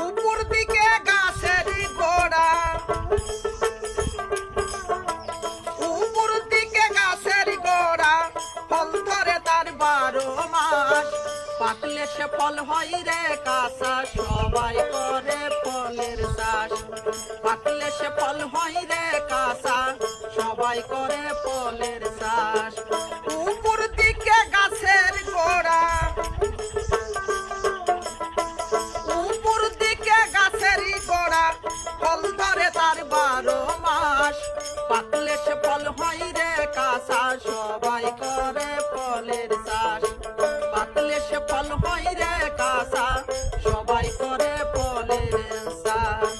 উপর দিকে গাছের গোড়া, উপর দিকে গাছের গোড়া, ফল ধরে তার 12 মাস। পাকলে সে ফল হয় রে কাঁচা, সবাই করে ফলের চাষ। পাকলে সে ফল হয় রে কাঁচা, সবাই করে ফলের চাষ। উপর দিকে গাছের গোড়া, উপর দিকে গাছের গোড়া, ফল ধরে তার 12 মাস। পাকলে সে ফল হয় রে কাঁচা, সবাই করে ফলের চাষ। পাকলে সে ফল হয় রে কাঁচা, সবাই করে ফলের চাষ।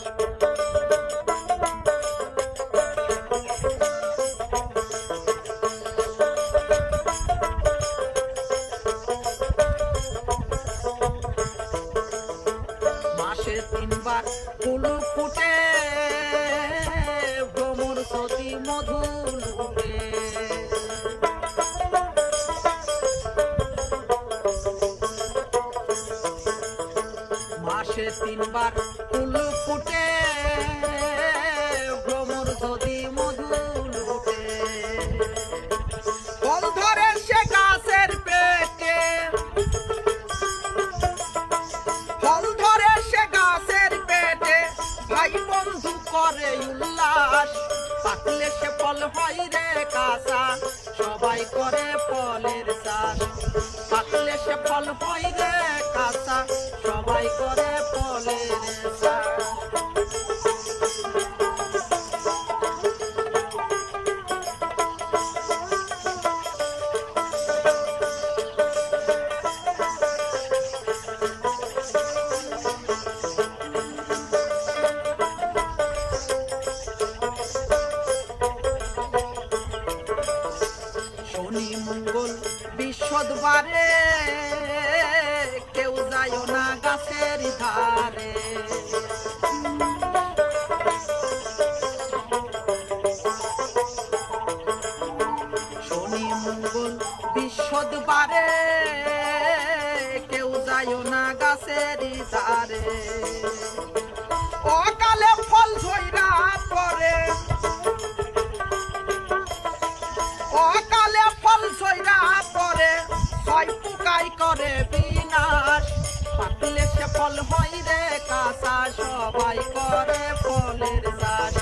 মাসে 3 বার ফুল ফুটে, ভ্রমর সতী মধু লুটে। মাসে 3 বার ফুল ফুটে, ভ্রমর সতী মধু লুটে। ফল ধরে সে গাছের পেটে, ফল ধরে সে গাছের পেটে, ভাই বন্ধু করে উল্লাস। পাকলে সে ফল হয় রে কাঁচা, সবাই করে ফলের চাষ। পাকলে সে ফল হয় রে কাঁচা, সবাই করে ফলের চাষ। শনি মঙ্গল বৃহস্পতিবারে, কেউ যায় না গাছের ধারে। শনি মঙ্গল বৃহস্পতিবারে, কেউ যায় না গাছের ধারে। অকালে ফল ঝইরা পড়ে, অকালে ফল ঝইরা পড়ে, ছয় পোকাই করে বিনাশ। পাকলে সে ফল হয় রে কাঁচা, সবাই করে ফলের চাষ।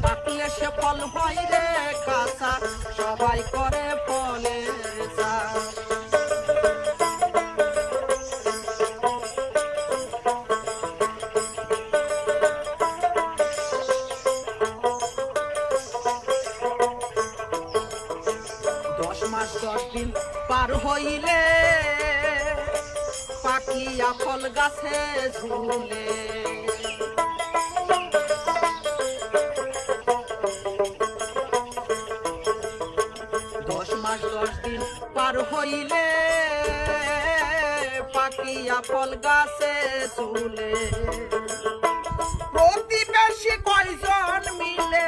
পাকলে সে ফল হয় রে কাঁচা, সবাই করে ফলের চাষ। মাস 10 দিন পার হইলে, পাকিয়া ফল গাছে ঝুলে। 10 মাস 10 দিন পার হইলে, পাকিয়া ফল গাছে ঝুলে। প্রতিবেশী কয়জন মিলে,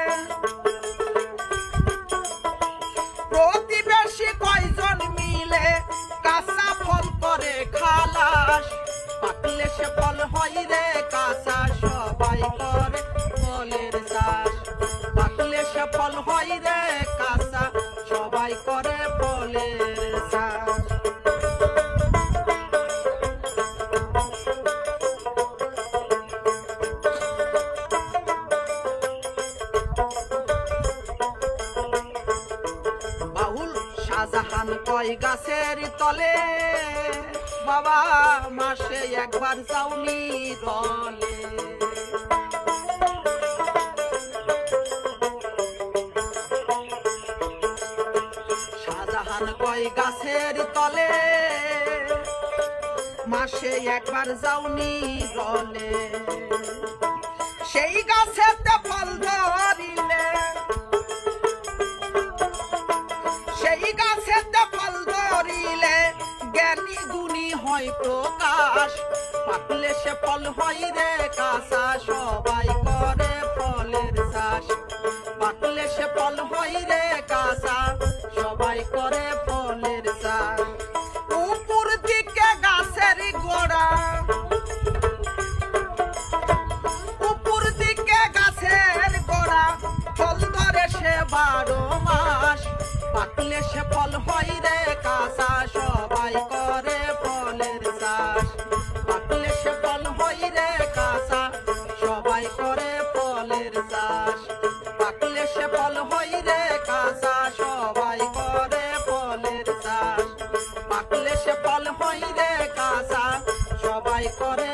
প্রতিবেশী কয়জন মিলে, কাঁচা ফল করে খালাস। পাকলে সে ফল হয় রে কাঁচা, সবাই করে ফলের চাষ। পাকলে সে ফল হয় রে কাঁচা, সবাই করে ফলের চাষ। শাহজাহান কয় গাছের তলে, বাবা মাসে একবার চাউনি রলে। শাহজাহান কয় গাছের তলে, মাসে একবার যাওনি রলে। সেই গাছেতে ফল ধরিলে, সেই গাছেতে ফল ধরিলে, জ্ঞানী গুণী হয় প্রকাশ। পাকলে সে ফল হয় রে কাঁচা, সবাই করে ফলের চাষ। পাকলে সে ফল হয় রে কাঁচা, সবাই করে ফলের চাষ। উপর দিকে গাছের গোড়া, 12 মাস পাকলে সে ফল হয় রে কাঁচা সবাই করে ফলের চাষ পাকলে সে ফল হয় রে কাঁচা সবাই করে ফলের চাষ পাকলে সে ফল হয় রে কাঁচা সবাই করে ফলের চাষ পাকলে সে ফল হয় রে কাঁচা সবাই করে